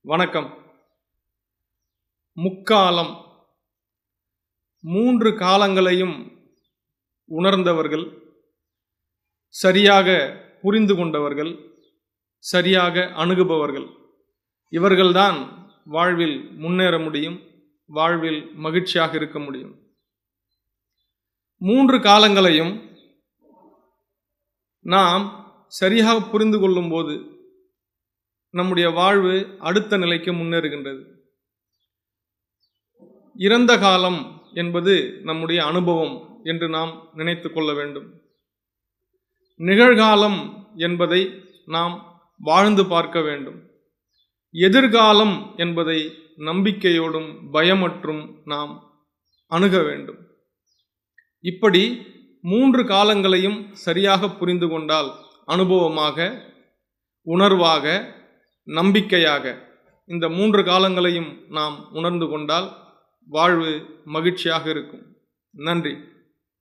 வணக்கம். முக்காலம், 3 காலங்களையும் உணர்ந்தவர்கள், சரியாக புரிந்து கொண்டவர்கள், சரியாக அணுகுபவர்கள். இவர்கள்தான் வாழ்வில் முன்னேற முடியும், வாழ்வில் மகிழ்ச்சியாக இருக்க முடியும். 3 காலங்களையும் நாம் சரியாக புரிந்து கொள்ளும்போது நம்முடைய வாழ்வு அடுத்த நிலைக்கு முன்னேறுகின்றது. இறந்த காலம் என்பது நம்முடைய அனுபவம் என்று நாம் நினைத்து கொள்ள வேண்டும். நிகழ்காலம் என்பதை நாம் வாழ்ந்து பார்க்க வேண்டும். எதிர்காலம் என்பதை நம்பிக்கையோடும் பயமற்றும் நாம் அணுக வேண்டும். இப்படி 3 காலங்களையும் சரியாக புரிந்து கொண்டால் அனுபவமாக, உணர்வாக, நம்பிக்கையாக இந்த 3 காலங்களையும் நாம் உணர்ந்து கொண்டால் வாழ்வு மகிழ்ச்சியாக இருக்கும். நன்றி.